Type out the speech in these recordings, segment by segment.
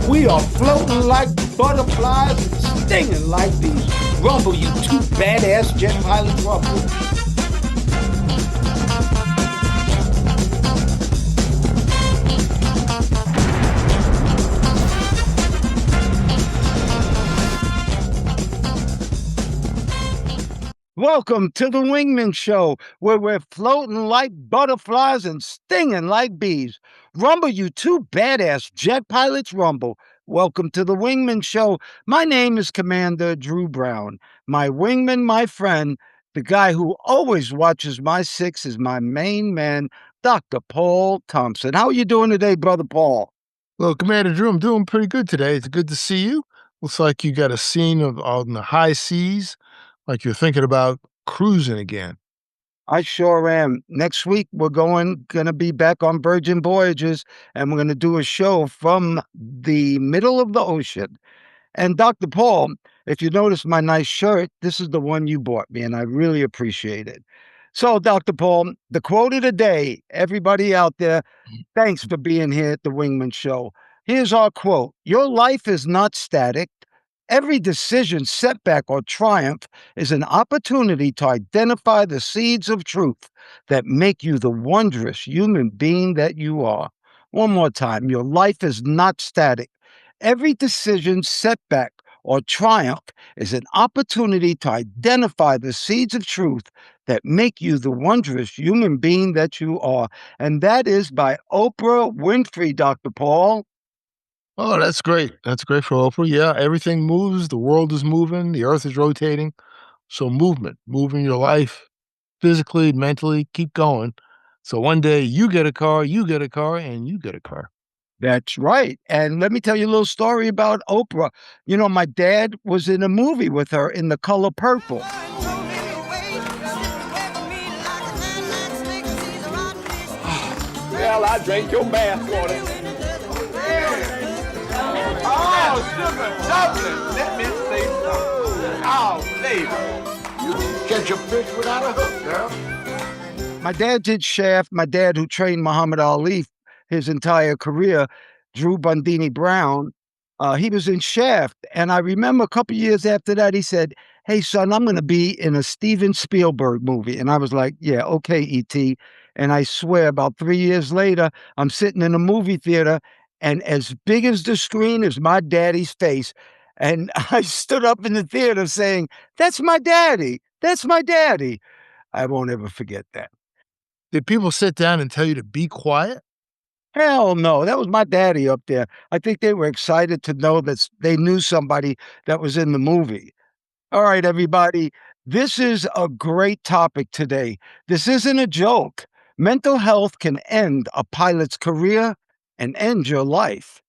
We are floating like butterflies and stinging like bees. Rumble, you two badass jet pilots, rumble. Welcome to the Wingmen Show, where we're floating like butterflies and stinging like bees. Rumble, you two badass jet pilots, rumble. Welcome to the Wingmen Show. My name is Commander Drew Brown. My wingman, my friend, the guy who always watches my six is my main man, Dr. Paul Thompson. How are you doing today, Brother Paul? Well, Commander Drew, I'm doing pretty good today. It's good to see you. Looks like you got a scene of on the high seas, like you're thinking about cruising again. I sure am. Next week, we're gonna be back on Virgin Voyages, and we're gonna do a show from the middle of the ocean. And Dr. Paul, if you notice my nice shirt, this is the one you bought me, and I really appreciate it. So, Dr. Paul, the quote of the day, everybody out there, thanks for being here at the Wingman Show. Here's our quote: Your life is not static. Every decision, setback, or triumph is an opportunity to identify the seeds of truth that make you the wondrous human being that you are. One more time: your life is not static. Every decision, setback, or triumph is an opportunity to identify the seeds of truth that make you the wondrous human being that you are. And that is by Oprah Winfrey, Dr. Paul. Oh, that's great. That's great for Oprah. Yeah, everything moves. The world is moving. The earth is rotating. So moving your life physically, mentally, keep going. So one day you get a car, you get a car, and you get a car. That's right. And let me tell you a little story about Oprah. You know, my dad was in a movie with her in The Color Purple. Well, I drank your bath water. Oh, sugar dumpling. Let me say something. Oh, baby. You catch a fish without a hook, girl. My dad did Shaft. My dad, who trained Muhammad Ali his entire career, Drew Bundini Brown, he was in Shaft. And I remember a couple years after that, he said, "Hey, son, I'm going to be in a Steven Spielberg movie." And I was like, "Yeah, okay, E.T." And I swear, about 3 years later, I'm sitting in a movie theater, and as big as the screen is my daddy's face. And I stood up in the theater saying, "That's my daddy. That's my daddy." I won't ever forget that. Did people sit down and tell you to be quiet? Hell no, that was my daddy up there. I think they were excited to know that they knew somebody that was in the movie. All right, everybody, this is a great topic today. This isn't a joke. Mental health can end a pilot's career and end your life.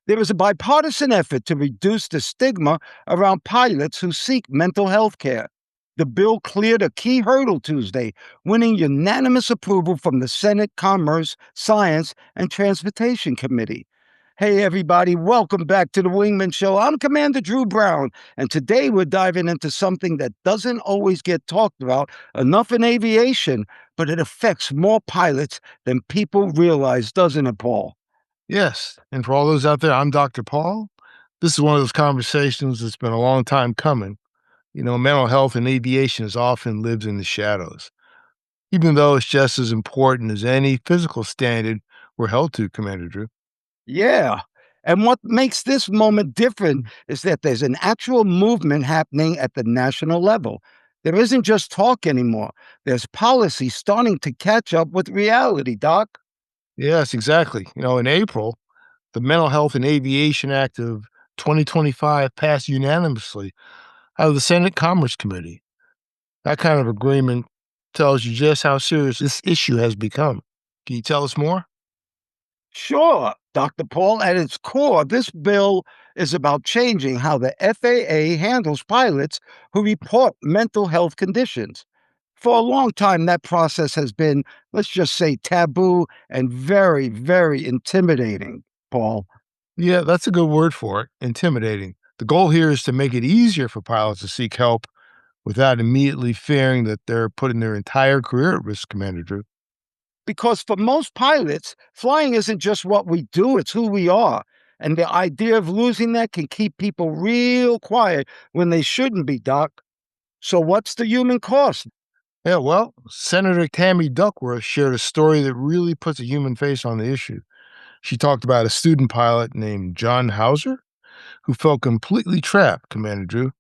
There is a bipartisan effort to reduce the stigma around pilots who seek mental health care. The bill cleared a key hurdle Tuesday, winning unanimous approval from the Senate Commerce, Science, and Transportation Committee. Hey, everybody, welcome back to the Wingman Show. I'm Commander Drew Brown, and today we're diving into something that doesn't always get talked about enough in aviation, but it affects more pilots than people realize, doesn't it, Paul? Yes. And for all those out there, I'm Dr. Paul. This is one of those conversations that's been a long time coming. You know, mental health in aviation is often lives in the shadows, even though it's just as important as any physical standard we're held to, Commander Drew. Yeah. And what makes this moment different is that there's an actual movement happening at the national level. There isn't just talk anymore. There's policy starting to catch up with reality, Doc. Yes, exactly. You know, in April, the Mental Health in Aviation Act of 2025 passed unanimously out of the Senate Commerce Committee. That kind of agreement tells you just how serious this issue has become. Can you tell us more? Sure, Dr. Paul, at its core, this bill is about changing how the FAA handles pilots who report mental health conditions. For a long time, that process has been, let's just say, taboo and very, very intimidating, Paul. Yeah, that's a good word for it, intimidating. The goal here is to make it easier for pilots to seek help without immediately fearing that they're putting their entire career at risk, Commander Drew. Because for most pilots, flying isn't just what we do, it's who we are. And the idea of losing that can keep people real quiet when they shouldn't be, Doc. So what's the human cost? Yeah, well, Senator Tammy Duckworth shared a story that really puts a human face on the issue. She talked about a student pilot named John Hauser who felt completely trapped, Commander Drew.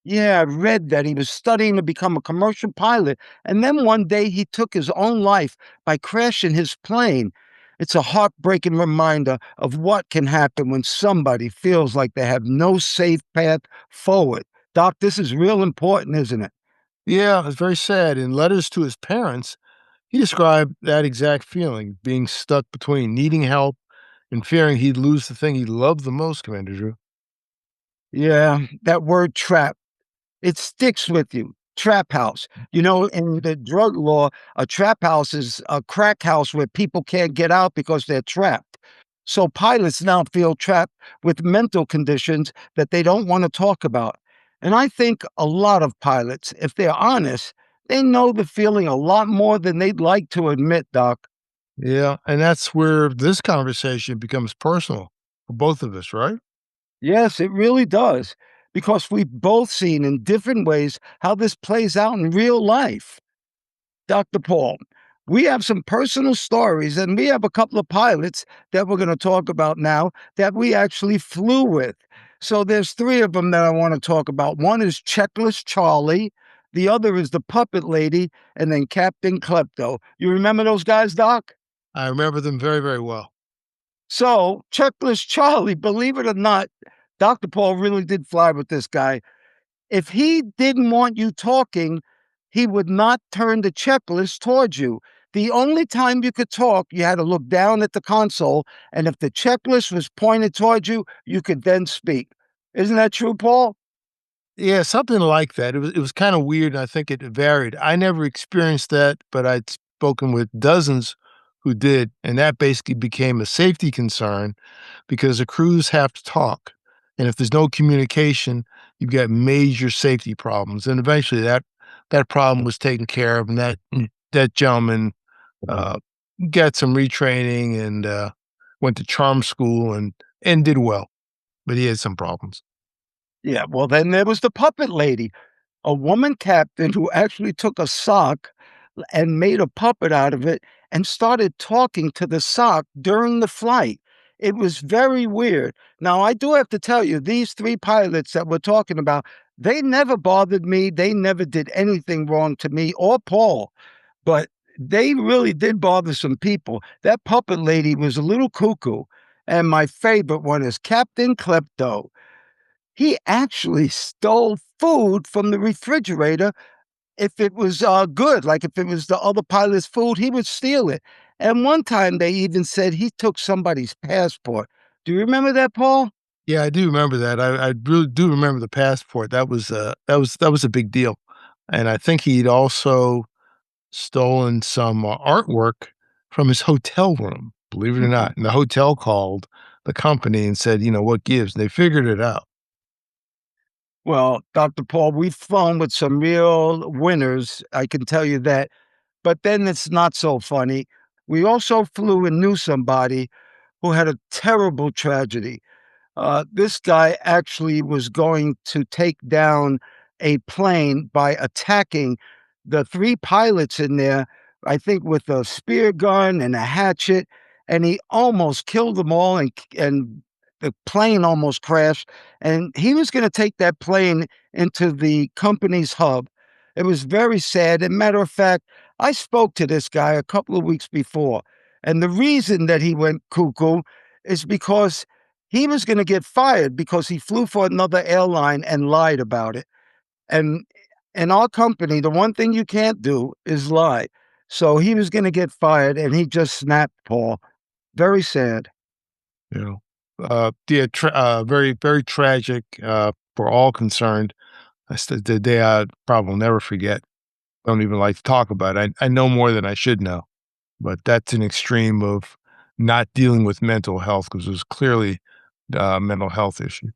Yeah, I read that he was studying to become a commercial pilot, and then one day he took his own life by crashing his plane. It's a heartbreaking reminder of what can happen when somebody feels like they have no safe path forward. Doc, this is real important, isn't it? Yeah, it's very sad. In letters to his parents, he described that exact feeling, being stuck between needing help and fearing he'd lose the thing he loved the most, Commander Drew. Yeah, that word trap, it sticks with you. Trap house. You know, in the drug law, a trap house is a crack house where people can't get out because they're trapped. So pilots now feel trapped with mental conditions that they don't want to talk about. And I think a lot of pilots, if they're honest, they know the feeling a lot more than they'd like to admit, Doc. Yeah, and that's where this conversation becomes personal for both of us, right? Yes, it really does. Because we've both seen in different ways how this plays out in real life. Dr. Paul, we have some personal stories, and we have a couple of pilots that we're going to talk about now that we actually flew with. So there's three of them that I want to talk about. One is Checklist Charlie, the other is the Puppet Lady, and then Captain Klepto. You remember those guys, Doc? I remember them very, very well. So, Checklist Charlie, believe it or not, Dr. Paul really did fly with this guy. If he didn't want you talking, he would not turn the checklist towards you. The only time you could talk, you had to look down at the console, and if the checklist was pointed towards you, you could then speak. Isn't that true, Paul? Yeah, something like that. It was kind of weird, and I think it varied. I never experienced that, but I'd spoken with dozens who did, and that basically became a safety concern because the crews have to talk, and if there's no communication, you've got major safety problems. And eventually, that problem was taken care of, and that gentleman uh, got some retraining and went to charm school and did well, but he had some problems. Yeah, well, then there was the puppet lady, a woman captain who actually took a sock and made a puppet out of it and started talking to the sock during the flight. It was very weird. Now, I do have to tell you, these three pilots that we're talking about, they never bothered me. They never did anything wrong to me or Paul, but they really did bother some people. That puppet lady was a little cuckoo. And my favorite one is Captain Klepto. He actually stole food from the refrigerator if it was, good, like, if it was the other pilot's food, he would steal it, and one time they even said he took somebody's passport. Do you remember that, Paul? Yeah, I do remember that. I really do remember the passport. That was a big deal, and I think he'd also stolen some, artwork from his hotel room, believe it or not, and the hotel called the company and said, "What gives?" And they figured it out. Well, Dr. Paul, we've flown with some real winners, I can tell you that, but then it's not so funny. We also flew and knew somebody who had a terrible tragedy. This guy actually was going to take down a plane by attacking the three pilots in there, I think with a spear gun and a hatchet, and he almost killed them all, and the plane almost crashed. And he was going to take that plane into the company's hub. It was very sad. And matter of fact, I spoke to this guy a couple of weeks before, and the reason that he went cuckoo is because he was gonna get fired because he flew for another airline and lied about it, and in our company, the one thing you can't do is lie. So he was gonna get fired, and he just snapped, Paul. Very sad. You know, yeah, very, very tragic for all concerned. That's the day I probably will never forget. Don't even like to talk about it. I know more than I should know, but that's an extreme of not dealing with mental health because it was clearly a mental health issue.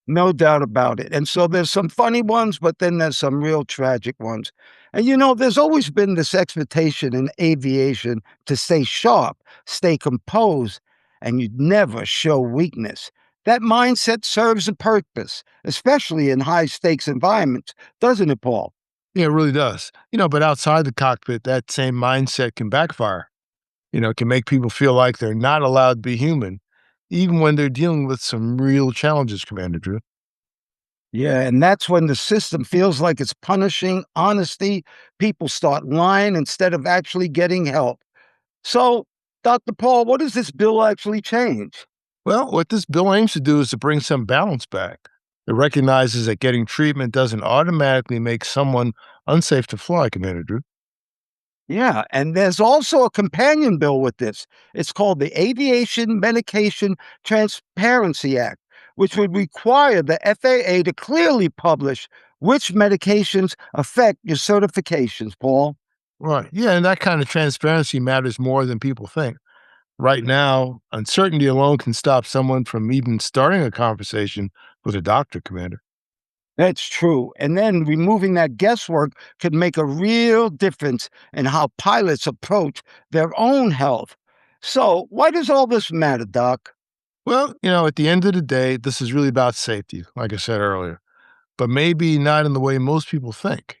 No doubt about it. And so there's some funny ones, but then there's some real tragic ones. And there's always been this expectation in aviation to stay sharp, stay composed. and you'd never show weakness. That mindset serves a purpose, especially in high stakes environments, doesn't it, Paul? Yeah, it really does. But outside the cockpit, that same mindset can backfire. It can make people feel like they're not allowed to be human, even when they're dealing with some real challenges, Commander Drew. Yeah, and that's when the system feels like it's punishing honesty. People start lying instead of actually getting help. So, Dr. Paul, what does this bill actually change? Well, what this bill aims to do is to bring some balance back. It recognizes that getting treatment doesn't automatically make someone unsafe to fly, Commander Drew. Yeah, and there's also a companion bill with this. It's called the Aviation Medication Transparency Act, which would require the FAA to clearly publish which medications affect your certifications, Paul. Right. Yeah, and that kind of transparency matters more than people think. Right now, uncertainty alone can stop someone from even starting a conversation with a doctor, Commander. That's true. And then removing that guesswork could make a real difference in how pilots approach their own health. So, why does all this matter, Doc? Well, at the end of the day, this is really about safety, like I said earlier, but maybe not in the way most people think.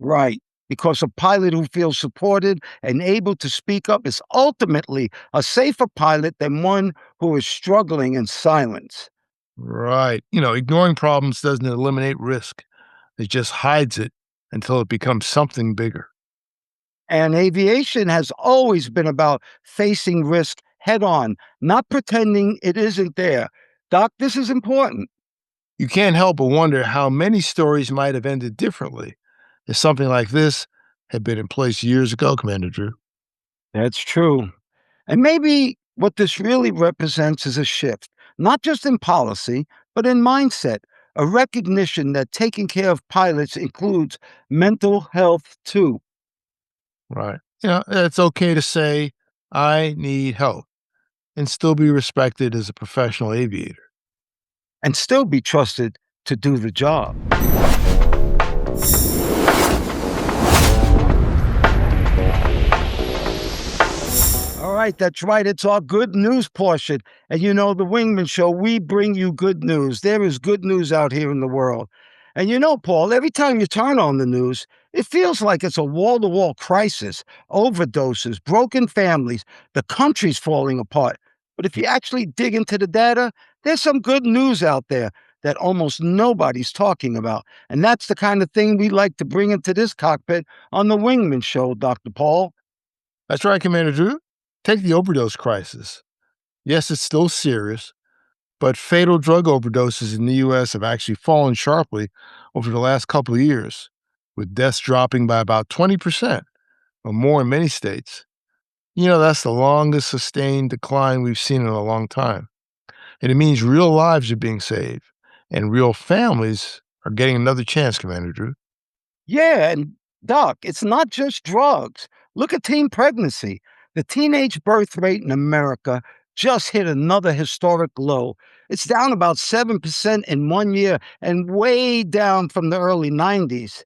Right. Because a pilot who feels supported and able to speak up is ultimately a safer pilot than one who is struggling in silence. Right. Ignoring problems doesn't eliminate risk, it just hides it until it becomes something bigger. And aviation has always been about facing risk head on, not pretending it isn't there. Doc, this is important. You can't help but wonder how many stories might have ended differently if something like this had been in place years ago, Commander Drew. That's true. And maybe what this really represents is a shift, not just in policy, but in mindset, a recognition that taking care of pilots includes mental health too, Right. It's okay to say, I need help and still be respected as a professional aviator. and still be trusted to do the job. All right, that's right. It's our good news portion. And the Wingman Show, we bring you good news. There is good news out here in the world. And Paul, every time you turn on the news, it feels like it's a wall to wall crisis, overdoses, broken families, the country's falling apart. But if you actually dig into the data, there's some good news out there that almost nobody's talking about. And that's the kind of thing we like to bring into this cockpit on the Wingman Show, Dr. Paul. That's right, Commander Drew. Take the overdose crisis. Yes, it's still serious, but fatal drug overdoses in the U.S. have actually fallen sharply over the last couple of years, with deaths dropping by about 20% or more in many states. That's the longest sustained decline we've seen in a long time. And it means real lives are being saved and real families are getting another chance, Commander Drew. Yeah, and Doc, it's not just drugs. Look at teen pregnancy. The teenage birth rate in America just hit another historic low. It's down about 7% in 1 year and way down from the early 90s.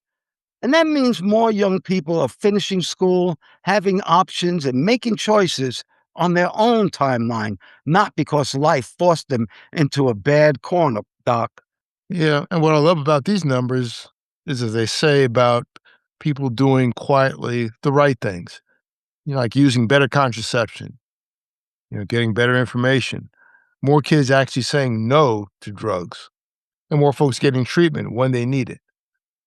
And that means more young people are finishing school, having options, and making choices on their own timeline, not because life forced them into a bad corner, Doc. Yeah, and what I love about these numbers is, as they say, about people doing quietly the right things, like using better contraception, getting better information, more kids actually saying no to drugs, and more folks getting treatment when they need it.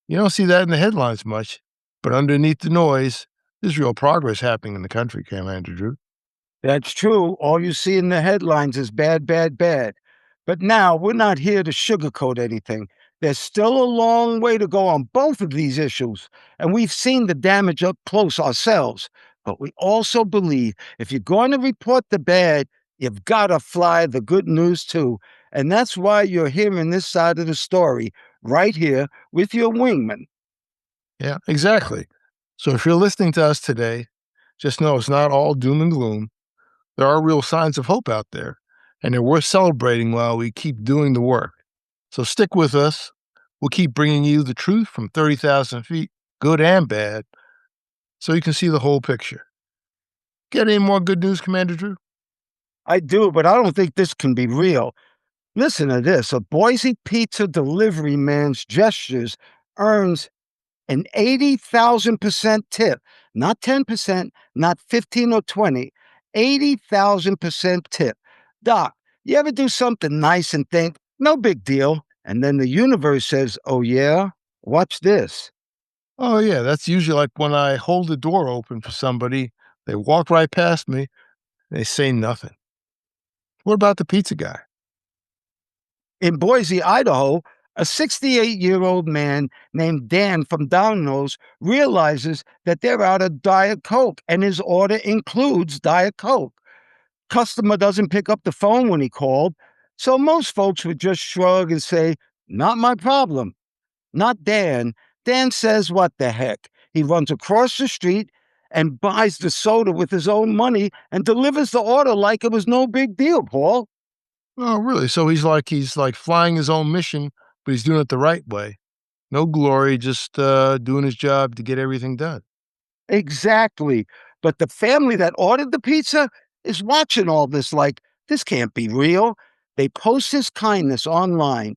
You don't see that in the headlines much, but underneath the noise, there's real progress happening in the country, Commander Drew. That's true. All you see in the headlines is bad, bad, bad. But now we're not here to sugarcoat anything. There's still a long way to go on both of these issues, and we've seen the damage up close ourselves. But we also believe if you're going to report the bad, you've got to fly the good news too. And that's why you're hearing this side of the story right here with your wingman. Yeah, exactly. So if you're listening to us today, just know it's not all doom and gloom. There are real signs of hope out there, and they're worth celebrating while we keep doing the work. So stick with us. We'll keep bringing you the truth from 30,000 feet, good and bad, so you can see the whole picture. Get any more good news, Commander Drew? I do, but I don't think this can be real. Listen to this. A Boise pizza delivery man's gestures earns an 80,000% tip, not 10%, not 15 or 20, 80,000% tip. Doc, you ever do something nice and think, no big deal? And then the universe says, oh, yeah? Watch this. Oh, yeah, that's usually like when I hold the door open for somebody, they walk right past me, they say nothing. What about the pizza guy? In Boise, Idaho, a 68-year-old man named Dan from Domino's realizes that they're out of Diet Coke and his order includes Diet Coke. Customer doesn't pick up the phone when he called, so most folks would just shrug and say, not my problem. Not Dan. Dan says, what the heck? He runs across the street and buys the soda with his own money and delivers the order like it was no big deal, Paul. Oh, really? So he's like flying his own mission, but he's doing it the right way. No glory, just doing his job to get everything done. Exactly. But the family that ordered the pizza is watching all this like, this can't be real. They post his kindness online.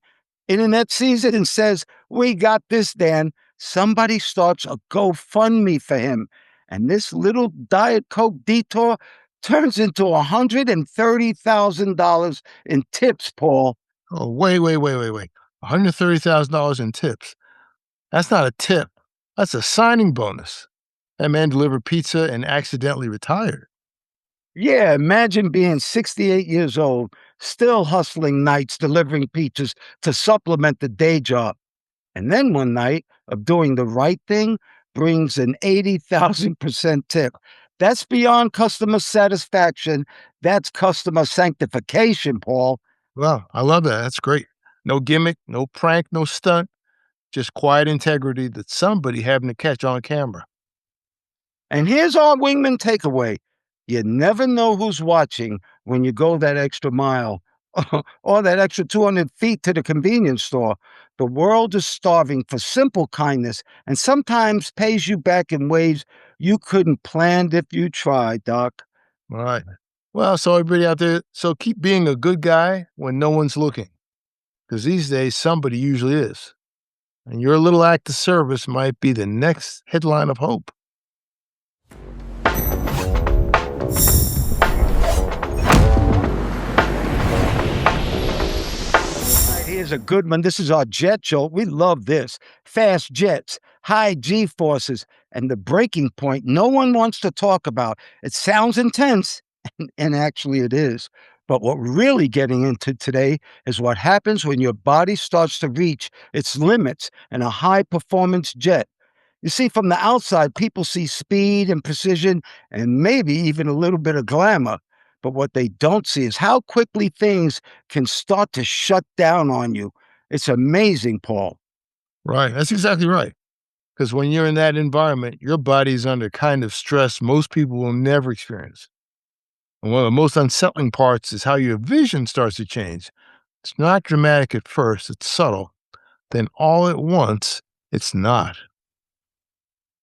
Internet sees it and says, we got this, Dan. Somebody starts a GoFundMe for him. And this little Diet Coke detour turns into $130,000 in tips, Paul. Oh, wait. $130,000 in tips. That's not a tip. That's a signing bonus. That man delivered pizza and accidentally retired. Yeah, imagine being 68 years old, still hustling nights delivering pizzas to supplement the day job. And then one night of doing the right thing brings an 80,000% tip. That's beyond customer satisfaction. That's customer sanctification, Paul. Wow, I love that. That's great. No gimmick, no prank, no stunt, just quiet integrity that somebody happened to catch on camera. And here's our Wingman takeaway. You never know who's watching when you go that extra mile or that extra 200 feet to the convenience store. The world is starving for simple kindness and sometimes pays you back in ways you couldn't plan if you tried, Doc. All right. Well, so everybody out there, so keep being a good guy when no one's looking, because these days somebody usually is. And your little act of service might be the next headline of hope. Here's a good one. This is our jet jolt. We love this. Fast jets, high G forces, and the breaking point no one wants to talk about. It sounds intense, and actually it is. But what we're really getting into today is what happens when your body starts to reach its limits in a high performance jet. You see, from the outside, people see speed and precision and maybe even a little bit of glamour. But what they don't see is how quickly things can start to shut down on you. It's amazing, Paul. Right. That's exactly right. Because when you're in that environment, your body's under kind of stress most people will never experience. And one of the most unsettling parts is how your vision starts to change. It's not dramatic at first, it's subtle. Then all at once, it's not.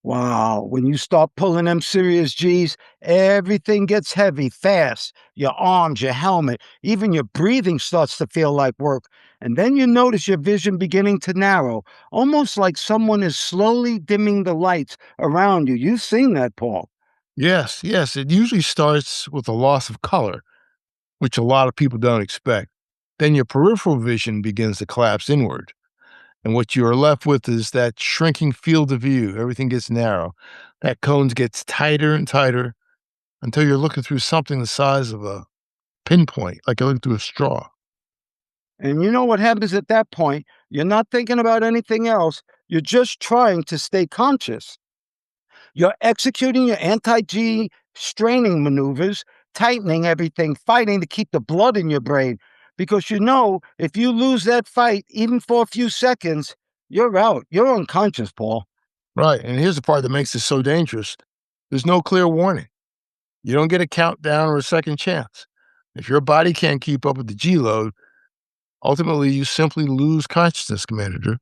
Wow, when you start pulling them serious G's, everything gets heavy fast. Your arms, your helmet, even your breathing starts to feel like work. And then you notice your vision beginning to narrow, almost like someone is slowly dimming the lights around you. You've seen that, Paul. Yes. It usually starts with a loss of color, which a lot of people don't expect. Then your peripheral vision begins to collapse inward. And what you are left with is that shrinking field of view. Everything gets narrow. That cone gets tighter and tighter until you're looking through something the size of a pinpoint, like you're looking through a straw. And you know what happens at that point? You're not thinking about anything else. You're just trying to stay conscious. You're executing your anti G straining maneuvers, tightening everything, fighting to keep the blood in your brain. Because you know, if you lose that fight, even for a few seconds, you're out. You're unconscious, Paul. Right. And here's the part that makes this so dangerous. There's no clear warning. You don't get a countdown or a second chance. If your body can't keep up with the G load, ultimately you simply lose consciousness, Commander.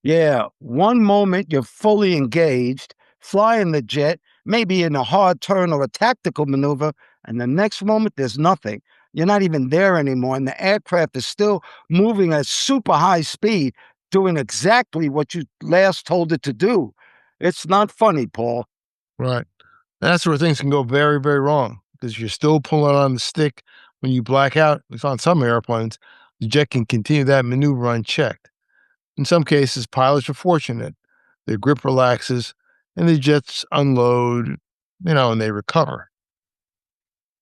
Yeah, one moment you're fully engaged, flying the jet, maybe in a hard turn or a tactical maneuver, and the next moment there's nothing. You're not even there anymore, and the aircraft is still moving at super high speed, doing exactly what you last told it to do. It's not funny, Paul. Right. That's where things can go very, very wrong because you're still pulling on the stick when you black out. At least on some airplanes, the jet can continue that maneuver unchecked. In some cases, pilots are fortunate. Their grip relaxes and the jets unload, and they recover.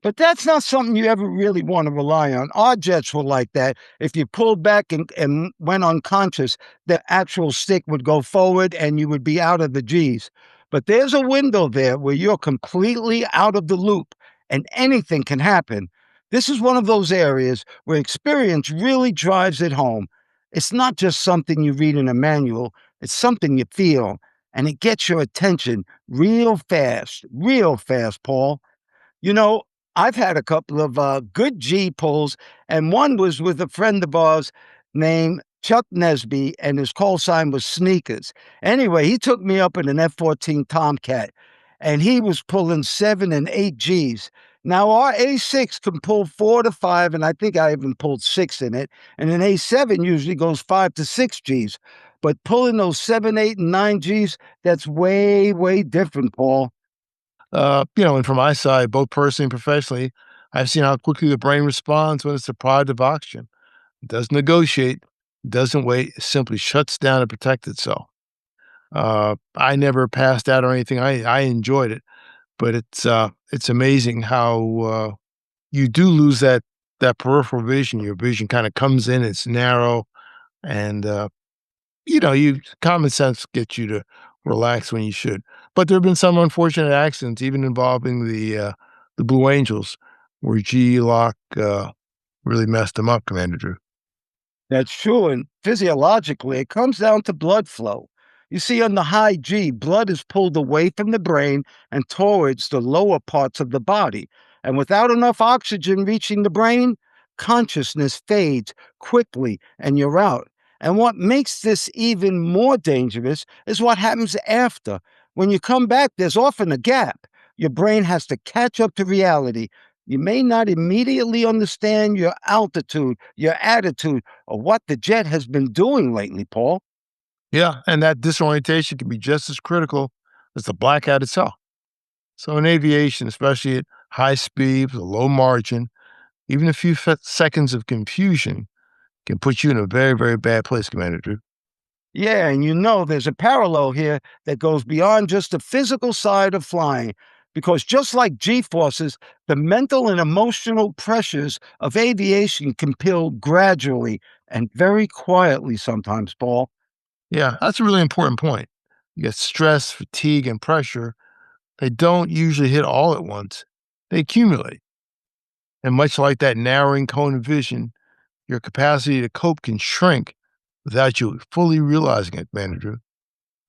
But that's not something you ever really want to rely on. Our jets were like that. If you pulled back and went unconscious, the actual stick would go forward and you would be out of the G's. But there's a window there where you're completely out of the loop and anything can happen. This is one of those areas where experience really drives it home. It's not just something you read in a manual, it's something you feel, and it gets your attention real fast, Paul. You know, I've had a couple of good G pulls, and one was with a friend of ours named Chuck Nesby, and his call sign was Sneakers. Anyway, he took me up in an F-14 Tomcat, and he was pulling 7 and 8 Gs. Now, our A6 can pull 4 to 5, and I think I even pulled 6 in it, and an A7 usually goes 5 to 6 Gs. But pulling those 7, 8, and 9 Gs, that's way different, Paul. And from my side, both personally and professionally, I've seen how quickly the brain responds when it's deprived of oxygen. It doesn't negotiate, doesn't wait, it simply shuts down to protect itself. I never passed out or anything. I enjoyed it, but it's amazing how you do lose that peripheral vision. Your vision kind of comes in, it's narrow, and you common sense gets you to relax when you should. But there have been some unfortunate accidents, even involving the Blue Angels, where G lock really messed them up, Commander Drew. That's true. And physiologically, it comes down to blood flow. You see, on the high G, blood is pulled away from the brain and towards the lower parts of the body. And without enough oxygen reaching the brain, consciousness fades quickly and you're out. And what makes this even more dangerous is what happens after. When you come back, there's often a gap. Your brain has to catch up to reality. You may not immediately understand your altitude, your attitude, or what the jet has been doing lately, Paul. Yeah, and that disorientation can be just as critical as the blackout itself. So in aviation, especially at high speed, with a low margin, even a few seconds of confusion can put you in a very, very bad place, Commander Drew. Yeah, and there's a parallel here that goes beyond just the physical side of flying. Because just like G forces, the mental and emotional pressures of aviation can build gradually and very quietly sometimes, Paul. Yeah, that's a really important point. You get stress, fatigue, and pressure. They don't usually hit all at once. They accumulate. And much like that narrowing cone of vision, your capacity to cope can shrink without you fully realizing it, Manager.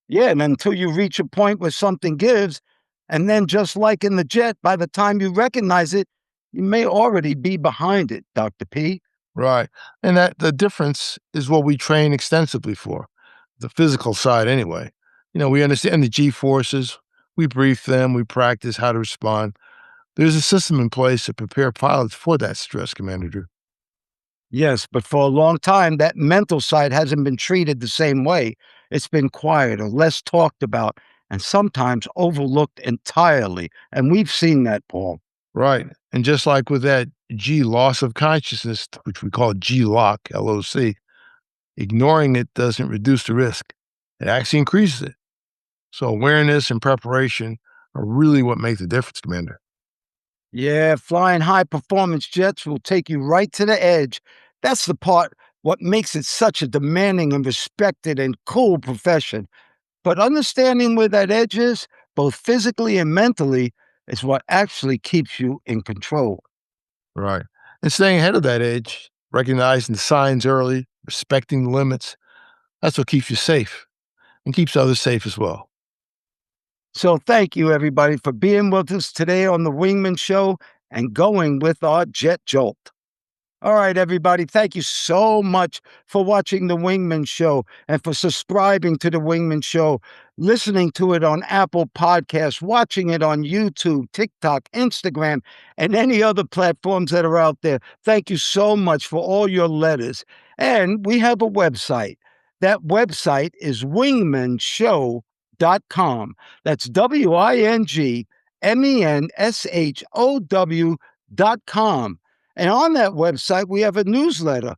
Yeah, and until you reach a point where something gives, and then just like in the jet, by the time you recognize it, you may already be behind it, Dr. P. Right. And that the difference is what we train extensively for, the physical side anyway. We understand the G forces, we brief them, we practice how to respond. There's a system in place to prepare pilots for that stress, Commander. Yes, but for a long time, that mental side hasn't been treated the same way. It's been quiet or less talked about, and sometimes overlooked entirely. And we've seen that, Paul. Right. And just like with that G loss of consciousness, which we call G lock, LOC, ignoring it doesn't reduce the risk. It actually increases it. So awareness and preparation are really what make the difference, Commander. Yeah, flying high performance jets will take you right to the edge. That's the part what makes it such a demanding and respected and cool profession. But understanding where that edge is, both physically and mentally, is what actually keeps you in control. Right. And staying ahead of that edge, recognizing the signs early, respecting the limits, that's what keeps you safe and keeps others safe as well. So thank you, everybody, for being with us today on the Wingman Show and going with our Jet Jolt. All right, everybody. Thank you so much for watching The Wingmen Show and for subscribing to The Wingmen Show, listening to it on Apple Podcasts, watching it on YouTube, TikTok, Instagram, and any other platforms that are out there. Thank you so much for all your letters. And we have a website. That website is wingmenshow.com. That's WINGMENSHOW.com. And on that website, we have a newsletter.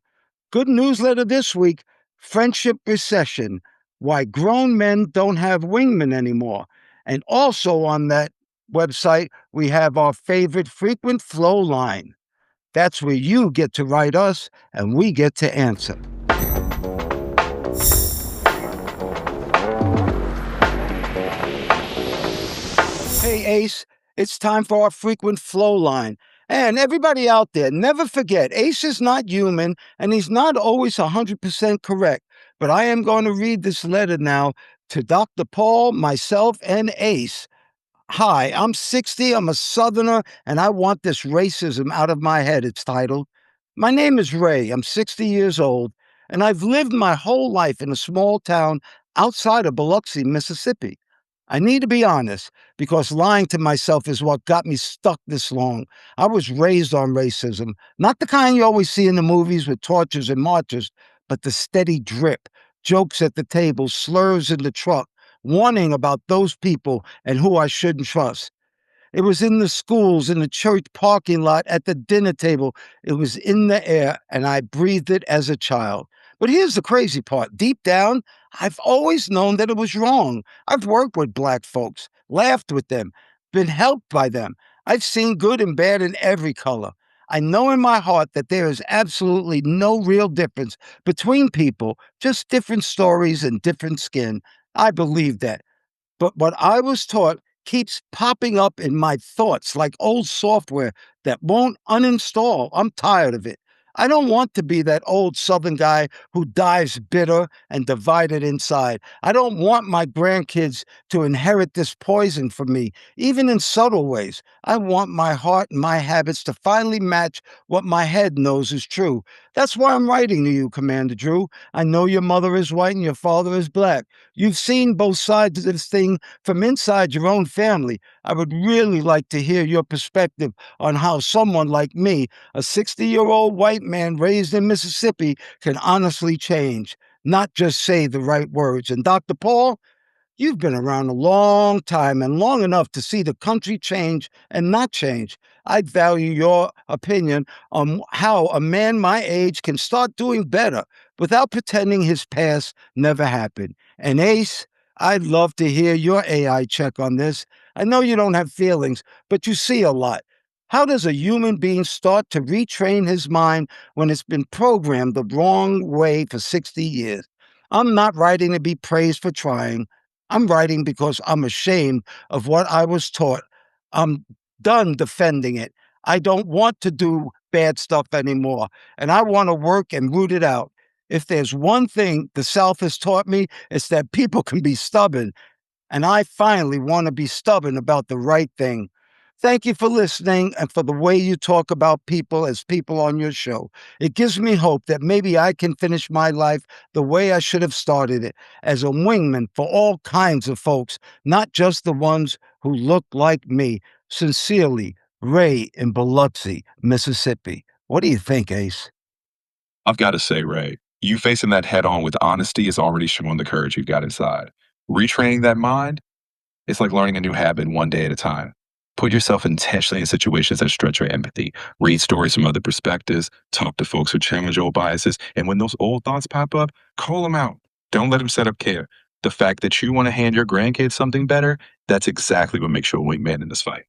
Good newsletter this week, Friendship Recession, Why Grown Men Don't Have Wingmen Anymore. And also on that website, we have our favorite frequent flow line. That's where you get to write us and we get to answer. Hey, Ace, it's time for our frequent flow line. And everybody out there, never forget, Ace is not human and he's not always 100% correct. But I am going to read this letter now to Dr. Paul, myself, and Ace. Hi, I'm 60, I'm a Southerner, and I want this racism out of my head, it's titled. My name is Ray, I'm 60 years old, and I've lived my whole life in a small town outside of Biloxi, Mississippi. I need to be honest, because lying to myself is what got me stuck this long. I was raised on racism, not the kind you always see in the movies with torches and marches, but the steady drip, jokes at the table, slurs in the truck, warning about those people and who I shouldn't trust. It was in the schools, in the church parking lot, at the dinner table. It was in the air, and I breathed it as a child. But here's the crazy part. Deep down, I've always known that it was wrong. I've worked with Black folks, laughed with them, been helped by them. I've seen good and bad in every color. I know in my heart that there is absolutely no real difference between people, just different stories and different skin. I believe that. But what I was taught keeps popping up in my thoughts like old software that won't uninstall. I'm tired of it. I don't want to be that old Southern guy who dies bitter and divided inside. I don't want my grandkids to inherit this poison from me, even in subtle ways. I want my heart and my habits to finally match what my head knows is true. That's why I'm writing to you, Commander Drew. I know your mother is white and your father is black. You've seen both sides of this thing from inside your own family. I would really like to hear your perspective on how someone like me, a 60-year-old white man raised in Mississippi, can honestly change, not just say the right words. And Dr. Paul, you've been around a long time and long enough to see the country change and not change. I'd value your opinion on how a man my age can start doing better without pretending his past never happened. And Ace, I'd love to hear your AI check on this. I know you don't have feelings, but you see a lot. How does a human being start to retrain his mind when it's been programmed the wrong way for 60 years? I'm not writing to be praised for trying. I'm writing because I'm ashamed of what I was taught. I'm done defending it. I don't want to do bad stuff anymore, and I want to work and root it out. If there's one thing the South has taught me, it's that people can be stubborn, and I finally want to be stubborn about the right thing. Thank you for listening and for the way you talk about people as people on your show. It gives me hope that maybe I can finish my life the way I should have started it, as a wingman for all kinds of folks, not just the ones who look like me. Sincerely, Ray in Biloxi, Mississippi. What do you think, Ace? I've got to say, Ray, you facing that head on with honesty is already showing the courage you've got inside. Retraining that mind, it's like learning a new habit one day at a time. Put yourself intentionally in situations that stretch your empathy. Read stories from other perspectives. Talk to folks who challenge old biases. And when those old thoughts pop up, call them out. Don't let them set up care. The fact that you want to hand your grandkids something better, that's exactly what makes you a wingman in this fight.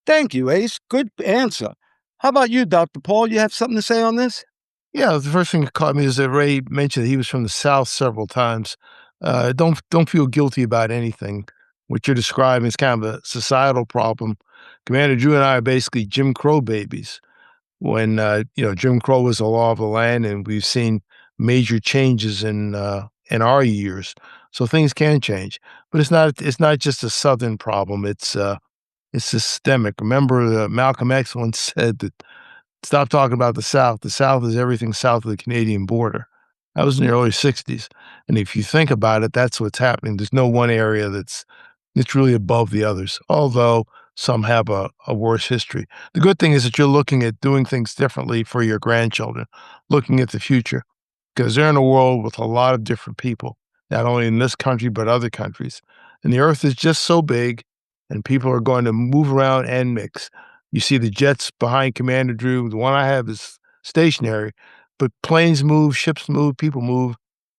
Thank you, Ace. Good answer. How about you, Dr. Paul? You have something to say on this? Yeah, the first thing that caught me is that Ray mentioned that he was from the South several times. Don't feel guilty about anything. What you're describing is kind of a societal problem. Commander Drew and I are basically Jim Crow babies. When Jim Crow was the law of the land, and we've seen major changes in our years. So things can change, but it's not just a Southern problem. It's systemic. Remember, Malcolm X once said that Stop talking about the South. The South is everything south of the Canadian border. That was in the early 60s. And if you think about it, that's what's happening. There's no one area that's really above the others, although some have a worse history. The good thing is that you're looking at doing things differently for your grandchildren, looking at the future, because they're in a world with a lot of different people, not only in this country, but other countries. And the earth is just so big, and people are going to move around and mix. You see the jets behind Commander Drew. The one I have is stationary, but planes move, ships move, people move,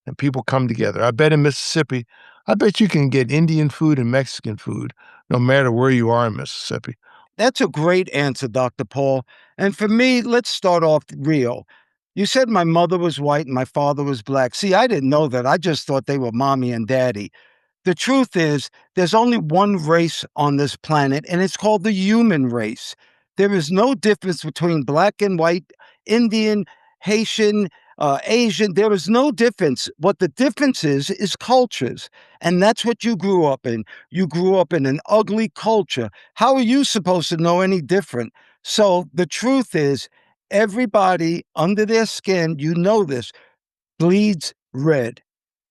and people come together. I bet in Mississippi, I bet you can get Indian food and Mexican food no matter where you are in Mississippi. That's a great answer, Dr. Paul. And for me, let's start off real. You said my mother was white and my father was black. See, I didn't know that. I just thought they were mommy and daddy. The truth is, there's only one race on this planet, and it's called the human race. There is no difference between black and white, Indian, Haitian, Asian. There is no difference. What the difference is cultures. And that's what you grew up in. You grew up in an ugly culture. How are you supposed to know any different? So the truth is, everybody under their skin, you know this, bleeds red.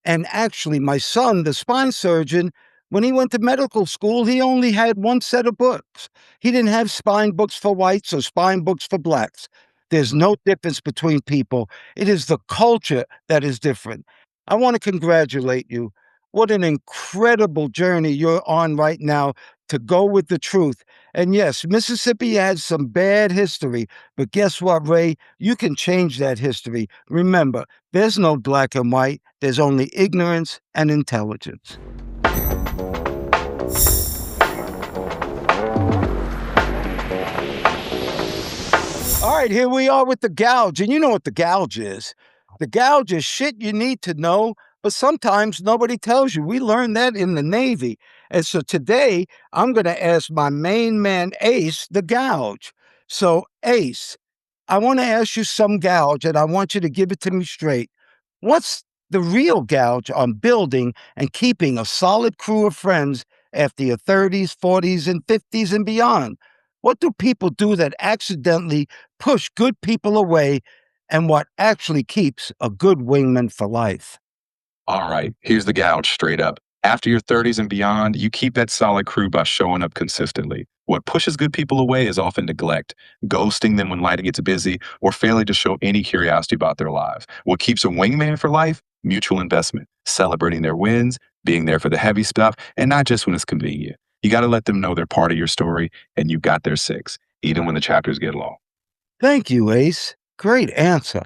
And actually, my son, the spine surgeon, when he went to medical school, he only had one set of books. He didn't have spine books for whites or spine books for blacks. There's no difference between people. It is the culture that is different. I want to congratulate you. What an incredible journey you're on right now to go with the truth. And yes, Mississippi has some bad history, but guess what, Ray? You can change that history. Remember, there's no black and white. There's only ignorance and intelligence. All right, here we are with the gouge. And you know what the gouge is. The gouge is shit you need to know, but sometimes nobody tells you. We learned that in the Navy. And so today, I'm going to ask my main man, Ace, the gouge. So, Ace, I want to ask you some gouge, and I want you to give it to me straight. What's the real gouge on building and keeping a solid crew of friends after your 30s, 40s, and 50s and beyond? What do people do that accidentally push good people away, and what actually keeps a good wingman for life? All right, here's the gouge straight up. After your 30s and beyond, you keep that solid crew by showing up consistently. What pushes good people away is often neglect, ghosting them when life gets busy, or failing to show any curiosity about their lives. What keeps a wingman for life? Mutual investment, celebrating their wins, being there for the heavy stuff, and not just when it's convenient. You got to let them know they're part of your story and you got their six, even when the chapters get long. Thank you, Ace. Great answer.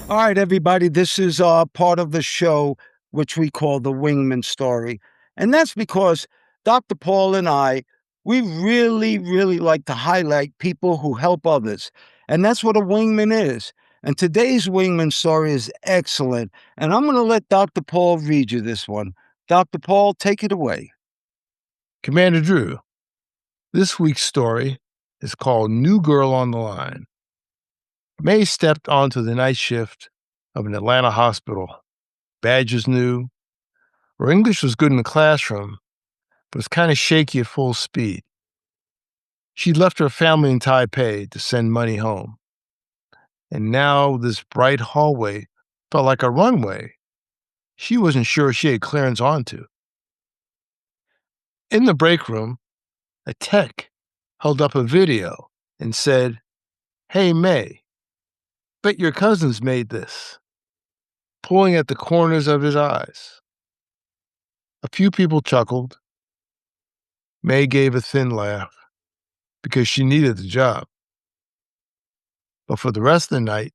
All right, everybody, this is part of the show, which we call the Wingman story. And that's because Dr. Paul and I, we really, really like to highlight people who help others. And that's what a wingman is. And today's wingman story is excellent. And I'm going to let Dr. Paul read you this one. Dr. Paul, take it away. Commander Drew, this week's story is called New Girl on the Line. May stepped onto the night shift of an Atlanta hospital. Badge was new. Her English was good in the classroom, but was kind of shaky at full speed. She'd left her family in Taipei to send money home. And now this bright hallway felt like a runway she wasn't sure she had clearance onto. In the break room, a tech held up a video and said, "Hey, May, bet your cousins made this," pulling at the corners of his eyes. A few people chuckled. May gave a thin laugh because she needed the job. But for the rest of the night,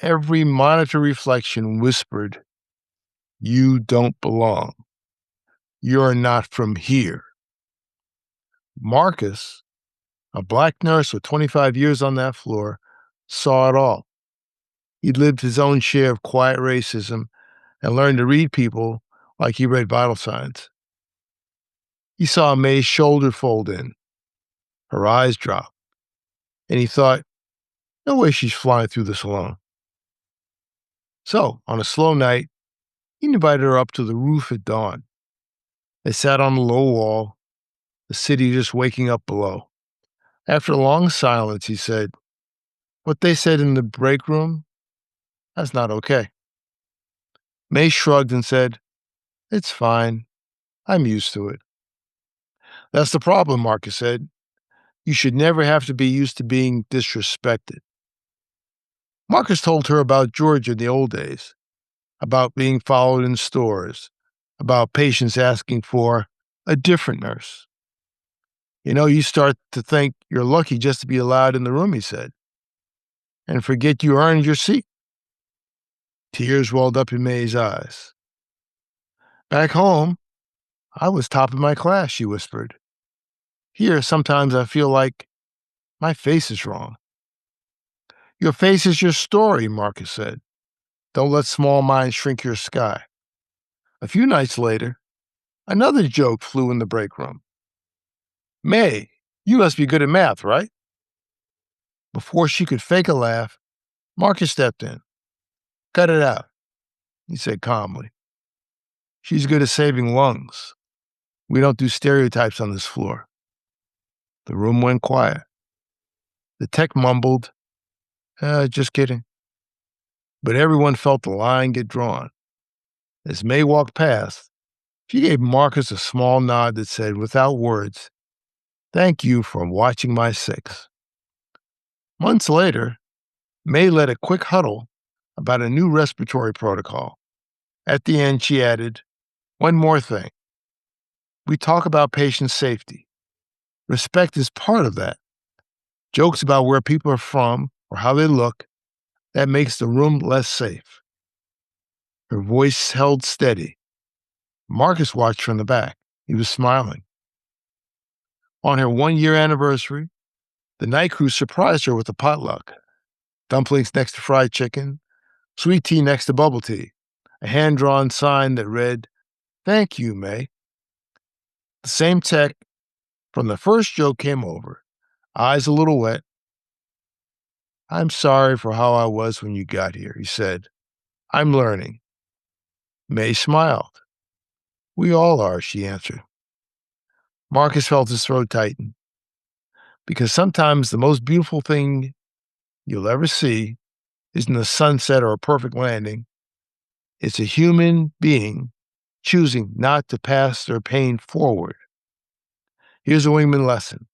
every monitor reflection whispered, "You don't belong. You're not from here." Marcus, a black nurse with 25 years on that floor, saw it all. He'd lived his own share of quiet racism and learned to read people like he read vital signs. He saw May's shoulder fold in, her eyes drop, and he thought, no way she's flying through this alone. So, on a slow night, he invited her up to the roof at dawn. They sat on the low wall, the city just waking up below. After a long silence, he said, "What they said in the break room, that's not okay." May shrugged and said, "It's fine. I'm used to it." "That's the problem," Marcus said. "You should never have to be used to being disrespected." Marcus told her about Georgia in the old days, about being followed in stores, about patients asking for a different nurse. You start to think you're lucky just to be allowed in the room, he said, and forget you earned your seat. Tears welled up in May's eyes. "Back home, I was top of my class," she whispered. "Here, sometimes I feel like my face is wrong." "Your face is your story," Marcus said. "Don't let small minds shrink your sky." A few nights later, another joke flew in the break room. "May, you must be good at math, right?" Before she could fake a laugh, Marcus stepped in. "Cut it out," he said calmly. "She's good at saving lungs. We don't do stereotypes on this floor." The room went quiet. The tech mumbled, "Just kidding." But everyone felt the line get drawn. As May walked past, she gave Marcus a small nod that said, without words, "Thank you for watching my six." Months later, May led a quick huddle about a new respiratory protocol. At the end, she added, "One more thing. We talk about patient safety. Respect is part of that. Jokes about where people are from or how they look, that makes the room less safe." Her voice held steady. Marcus watched from the back. He was smiling. On her 1-year anniversary, the night crew surprised her with a potluck. Dumplings next to fried chicken, sweet tea next to bubble tea, a hand-drawn sign that read, "Thank you, May." The same tech from the first joke came over, eyes a little wet. "I'm sorry for how I was when you got here," he said. "I'm learning." May smiled. "We all are," she answered. Marcus felt his throat tighten. Because sometimes the most beautiful thing you'll ever see isn't a sunset or a perfect landing. It's a human being choosing not to pass their pain forward. Here's a Wingman lesson.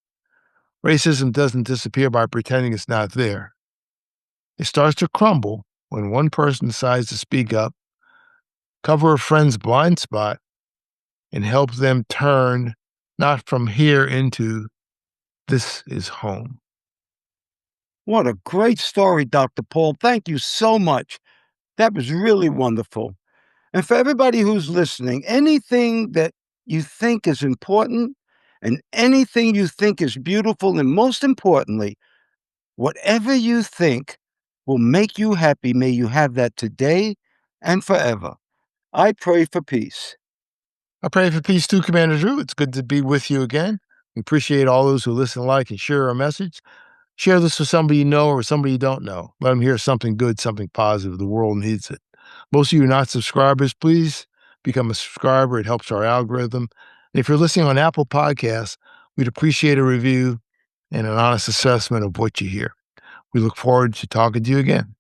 Racism doesn't disappear by pretending it's not there. It starts to crumble when one person decides to speak up, cover a friend's blind spot, and help them turn not from here into this is home. What a great story, Dr. Paul. Thank you so much. That was really wonderful. And for everybody who's listening, anything that you think is important and anything you think is beautiful, and most importantly, whatever you think will make you happy, may you have that today and forever. I pray for peace. I pray for peace too, Commander Drew. It's good to be with you again. We appreciate all those who listen, like, and share our message. Share this with somebody you know or somebody you don't know. Let them hear something good, something positive. The world needs it. Most of you are not subscribers. Please become a subscriber. It helps our algorithm. And if you're listening on Apple Podcasts, we'd appreciate a review and an honest assessment of what you hear. We look forward to talking to you again.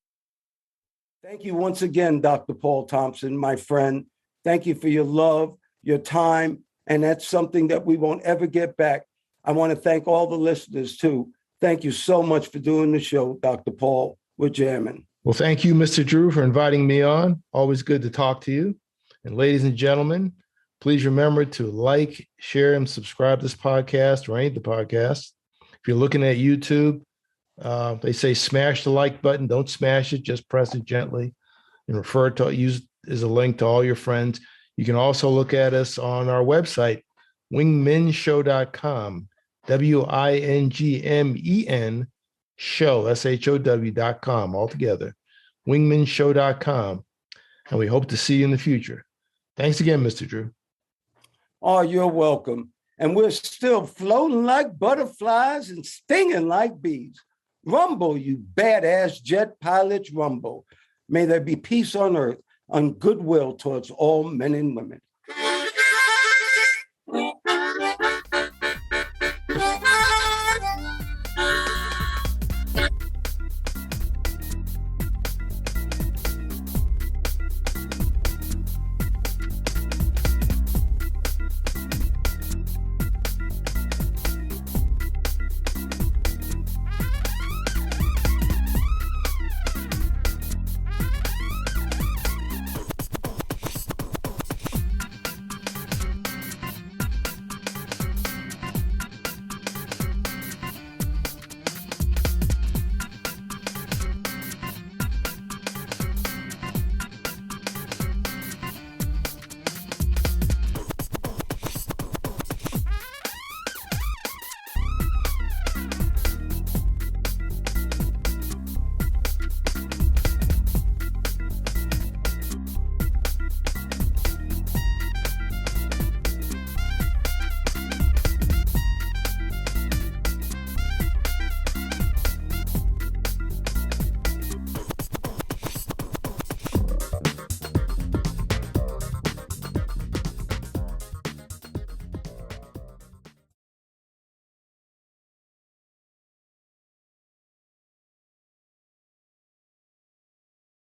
Thank you once again, Dr. Paul Thompson, my friend. Thank you for your love, your time, and that's something that we won't ever get back. I want to thank all the listeners, too. Thank you so much for doing the show, Dr. Paul. We're jamming. Well, thank you, Mr. Drew, for inviting me on. Always good to talk to you. And ladies and gentlemen, please remember to like, share, and subscribe to this podcast or any of the podcasts. If you're looking at YouTube, they say smash the like button. Don't smash it. Just press it gently and refer to use as a link to all your friends. You can also look at us on our website, wingmenshow.com, WINGMEN show, SHOW.com, altogether, wingmenshow.com. And we hope to see you in the future. Thanks again, Mr. Drew. Oh, you're welcome. And we're still floating like butterflies and stinging like bees. Rumble, you badass jet pilots, rumble. May there be peace on earth, and goodwill towards all men and women.